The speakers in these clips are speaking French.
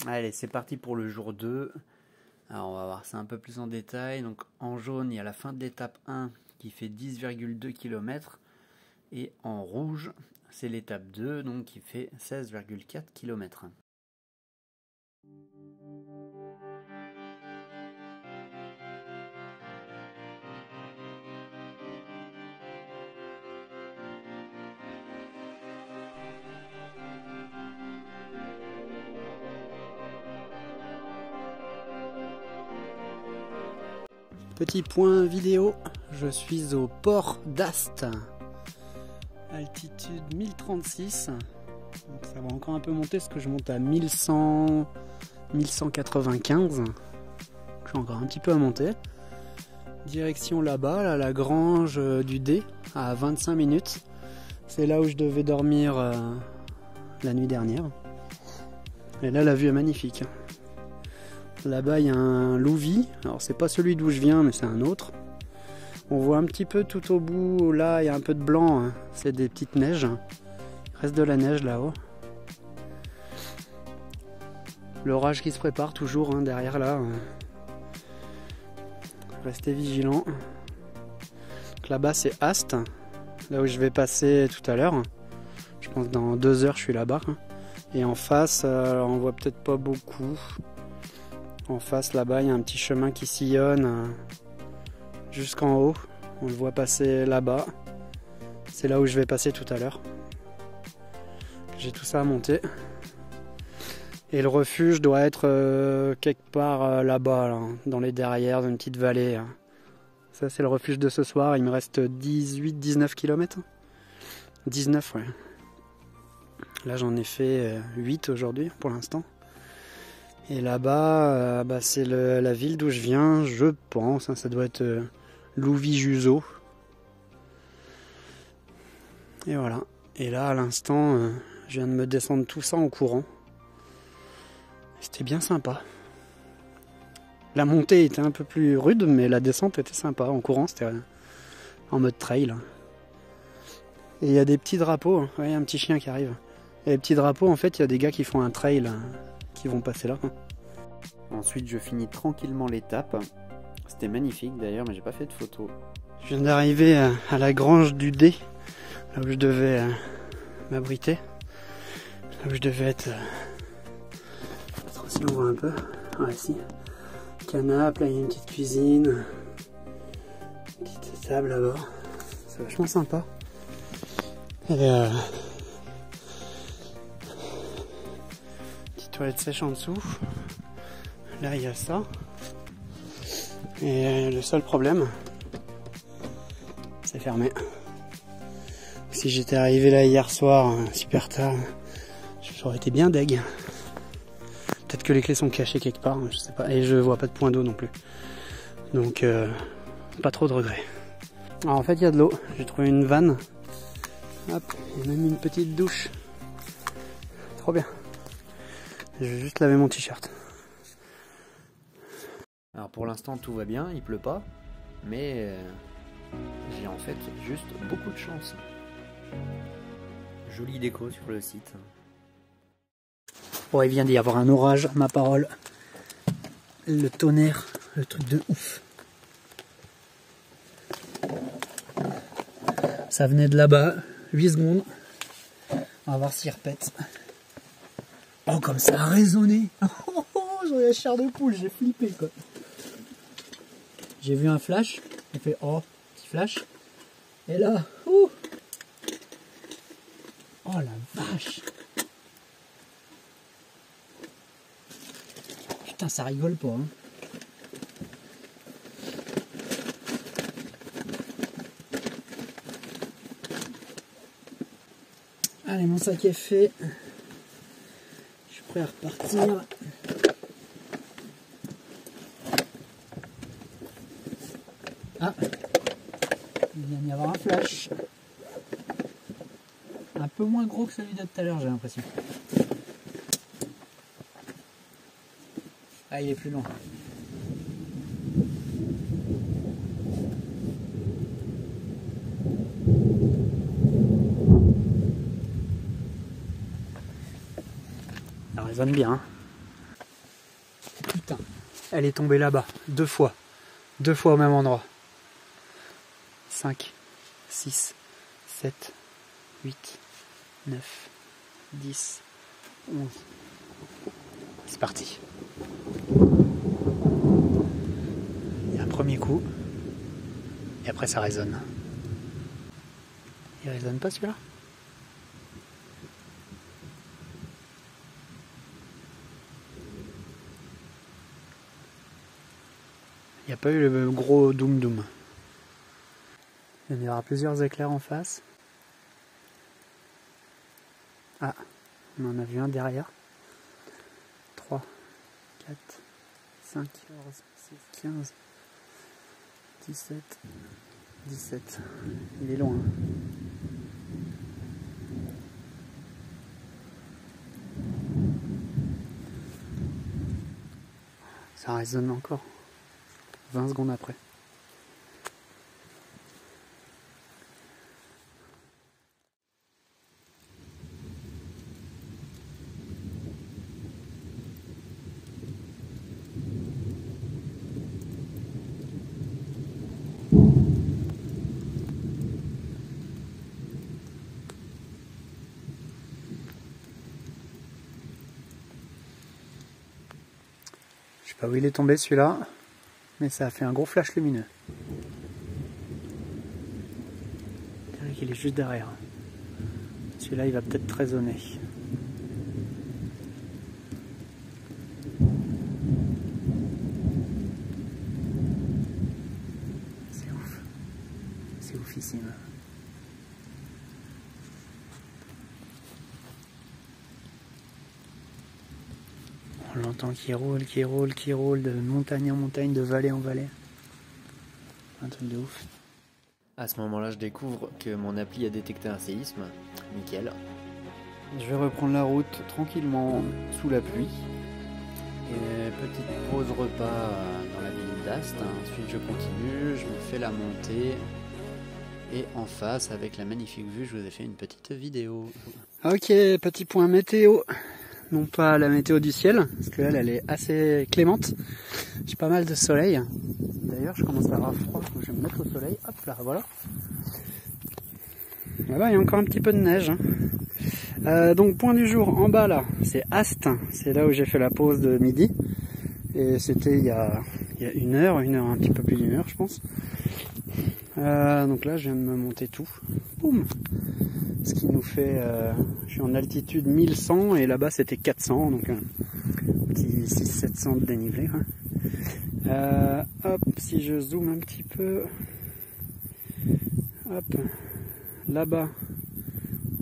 Allez, c'est parti pour le jour 2. Alors, on va voir ça un peu plus en détail. Donc, en jaune, il y a la fin de l'étape 1 qui fait 10,2 km. Et en rouge, c'est l'étape 2, donc qui fait 16,4 km. Petit point vidéo, je suis au port d'Ast, altitude 1036, donc ça va encore un peu monter parce que je monte à 1100, 1195, je suis encore un petit peu à monter. Direction là-bas, là, la grange du D, à 25 minutes, c'est là où je devais dormir la nuit dernière, et là la vue est magnifique. Là-bas il y a un louvi, alors c'est pas celui d'où je viens mais c'est un autre. On voit un petit peu tout au bout, là il y a un peu de blanc, hein. C'est des petites neiges. Il reste de la neige là-haut. L'orage qui se prépare toujours hein, derrière là. Restez vigilants. Là-bas c'est Ast, là où je vais passer tout à l'heure. Je pense que dans 2 heures je suis là-bas. Et en face, on voit peut-être pas beaucoup. En face là-bas il y a un petit chemin qui sillonne jusqu'en haut. On le voit passer là-bas. C'est là où je vais passer tout à l'heure. J'ai tout ça à monter. Et le refuge doit être quelque part là-bas, là, dans les derrières, dans une petite vallée. Ça c'est le refuge de ce soir. Il me reste 18-19 km. 19 ouais. Là j'en ai fait 8 aujourd'hui pour l'instant. Et là-bas, c'est la ville d'où je viens, je pense. Hein, ça doit être Louvis-Juzeau. Et voilà. Et là, à l'instant, je viens de me descendre tout ça en courant. C'était bien sympa. La montée était un peu plus rude, mais la descente était sympa. En courant, c'était en mode trail. Et il y a des petits drapeaux. Hein. Ouais, il y a un petit chien qui arrive. Et les petits drapeaux, en fait, il y a des gars qui font un trail. Qui vont passer là. Ensuite je finis tranquillement l'étape. C'était magnifique d'ailleurs mais j'ai pas fait de photos. Je viens d'arriver à la grange du D, là où je devais m'abriter. Là où je devais être. Si on voit un peu. Ah si. Canapé, là il y a une petite cuisine. Une petite table là-bas. C'est vachement sympa. Et toilette sèche en dessous. Là il y a ça. Et le seul problème, c'est fermé. Si j'étais arrivé là hier soir super tard, j'aurais été bien deg. Peut-être que les clés sont cachées quelque part, je sais pas. Et je vois pas de point d'eau non plus. Donc pas trop de regrets. Alors en fait il y a de l'eau. J'ai trouvé une vanne. Hop, il y a même une petite douche. Trop bien. Je vais juste laver mon t-shirt. Alors pour l'instant tout va bien, il pleut pas, mais j'ai en fait juste beaucoup de chance. Jolie déco sur le site. Oh, il vient d'y avoir un orage, ma parole. Le tonnerre, le truc de ouf. Ça venait de là-bas, 8 secondes. On va voir s'il répète. Oh, comme ça a résonné. Oh, j'en ai la chair de poule, j'ai flippé quoi. J'ai vu un flash, j'ai fait oh, petit flash. Et là, oh la vache. Putain, ça rigole pas. Hein. Allez, mon sac est fait. Je suis prêt à repartir. Ah, il vient d'y avoir un flash. Un peu moins gros que celui de tout à l'heure, j'ai l'impression. Ah, il est plus loin. Ça résonne bien. Hein. Putain, elle est tombée là-bas, 2 fois. 2 fois au même endroit. 5, 6, 7, 8, 9, 10, 11. C'est parti. Il y a un premier coup. Et après ça résonne. Il résonne pas celui-là? Il n'y a pas eu le gros doum doum. Il y aura plusieurs éclairs en face. Ah, on en a vu un derrière. 3, 4, 5, 14, 16, 15, 17, 17. Il est loin. Ça résonne encore. 20 secondes après. Je sais pas où il est tombé celui-là, mais ça a fait un gros flash lumineux. Je dirais qu'il est juste derrière. Celui-là il va peut-être résonner. C'est ouf. C'est oufissime. On l'entend qui roule, qui roule, qui roule, de montagne en montagne, de vallée en vallée. Un truc de ouf. À ce moment-là, je découvre que mon appli a détecté un séisme. Nickel. Je vais reprendre la route tranquillement sous la pluie. Et petite pause repas dans la ville d'Ast. Ensuite, je continue, je me fais la montée. Et en face, avec la magnifique vue, je vous ai fait une petite vidéo. Ok, petit point météo. Non pas la météo du ciel, parce qu'elle elle est assez clémente. J'ai pas mal de soleil. D'ailleurs, je commence à avoir froid, donc je vais me mettre au soleil. Hop là, voilà. Là-bas, il y a encore un petit peu de neige. Donc, point du jour, en bas là, c'est Ast. C'est là où j'ai fait la pause de midi. Et c'était il y a 1 heure, un petit peu plus d'1 heure, je pense. Donc là, je viens de me monter tout. Boum! Ce qui nous fait, je suis en altitude 1100 et là-bas c'était 400, donc un petit 600-700 de dénivelé. Hop, si je zoome un petit peu, hop, là-bas,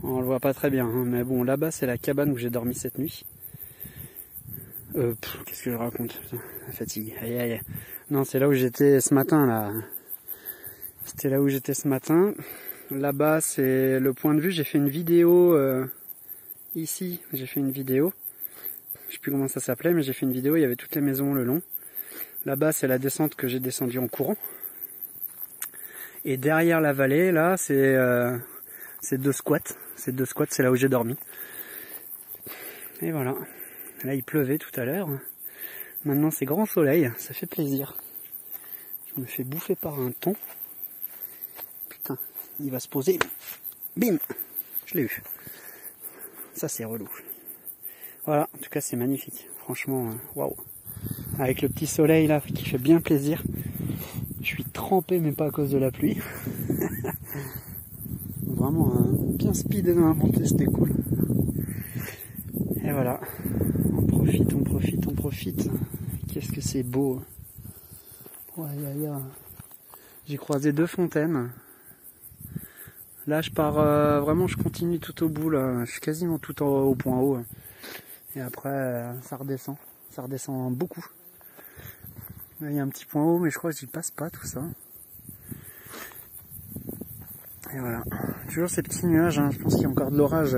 on le voit pas très bien, hein, mais bon, là-bas c'est la cabane où j'ai dormi cette nuit. Qu'est-ce que je raconte? Putain, la fatigue. Aïe aïe. Non, c'est là où j'étais ce matin là. C'était là où j'étais ce matin. Là-bas, c'est le point de vue. J'ai fait une vidéo ici. J'ai fait une vidéo. Je sais plus comment ça s'appelait, mais j'ai fait une vidéo. Il y avait toutes les maisons le long. Là-bas, c'est la descente que j'ai descendue en courant. Et derrière la vallée, là, c'est 2 squats. C'est 2 squats. C'est là où j'ai dormi. Et voilà. Là, il pleuvait tout à l'heure. Maintenant, c'est grand soleil. Ça fait plaisir. Je me fais bouffer par un thon. Putain. Il va se poser, bim, je l'ai eu. Ça c'est relou. Voilà, en tout cas c'est magnifique. Franchement, waouh. Avec le petit soleil là qui fait bien plaisir. Je suis trempé mais pas à cause de la pluie. Vraiment bien speedé dans la montée, c'était cool. Et voilà. On profite, on profite, on profite. Qu'est-ce que c'est beau. Ouais, j'ai croisé 2 fontaines. Là, je pars vraiment, je continue tout au bout. Là. Je suis quasiment tout au point haut. Et après, ça redescend beaucoup. Là, il y a un petit point haut, mais je crois que j'y passe pas tout ça. Et voilà. Toujours ces petits nuages. Hein. Je pense qu'il y a encore de l'orage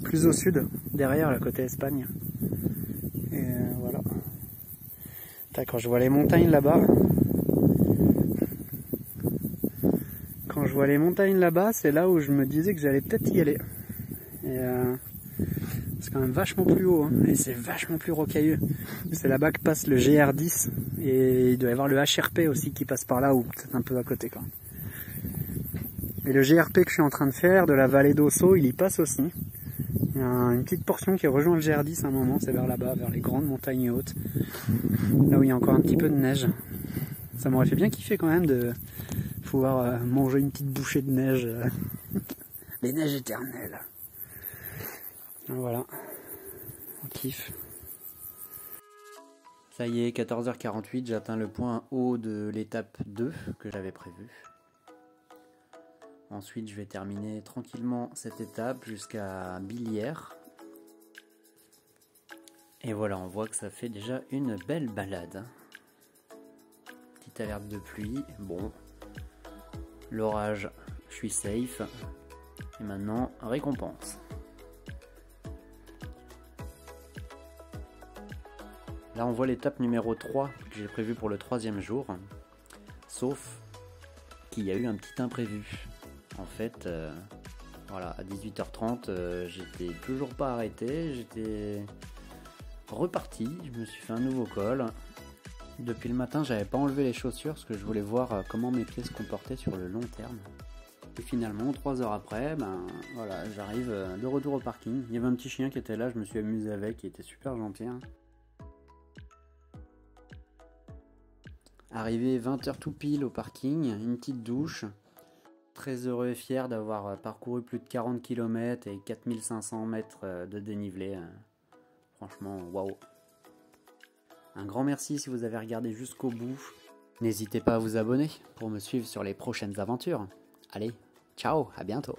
plus au sud, derrière, la côté Espagne. Et voilà. Quand je vois les montagnes là-bas. Quand je vois les montagnes là-bas, c'est là où je me disais que j'allais peut-être y aller. Et C'est quand même vachement plus haut, hein, et c'est vachement plus rocailleux. C'est là-bas que passe le GR10, et il doit y avoir le HRP aussi qui passe par là, ou peut-être un peu à côté, quoi. Et le GRP que je suis en train de faire, de la vallée d'Osso, il y passe aussi. Il y a une petite portion qui rejoint le GR10 à un moment, c'est vers là-bas, vers les grandes montagnes hautes. Là où il y a encore un petit peu de neige. Ça m'aurait fait bien kiffer quand même de pouvoir manger une petite bouchée de neige. Les neiges éternelles. Voilà. On kiffe. Ça y est, 14h48, j'atteins le point haut de l'étape 2 que j'avais prévu. Ensuite, je vais terminer tranquillement cette étape jusqu'à Billières. Et voilà, on voit que ça fait déjà une belle balade. Petite alerte de pluie, bon. L'orage, je suis safe. Et maintenant, récompense. Là, on voit l'étape numéro 3 que j'ai prévue pour le 3e jour. Sauf qu'il y a eu un petit imprévu. En fait, voilà, à 18h30, j'étais toujours pas arrêté, j'étais reparti, je me suis fait un nouveau col. Depuis le matin, j'avais pas enlevé les chaussures parce que je voulais voir comment mes pieds se comportaient sur le long terme. Et finalement, 3 heures après, voilà, j'arrive de retour au parking. Il y avait un petit chien qui était là, je me suis amusé avec, il était super gentil. Hein. Arrivé 20h tout pile au parking, une petite douche. Très heureux et fier d'avoir parcouru plus de 40 km et 4500 mètres de dénivelé. Franchement, waouh. Un grand merci si vous avez regardé jusqu'au bout. N'hésitez pas à vous abonner pour me suivre sur les prochaines aventures. Allez, ciao, à bientôt.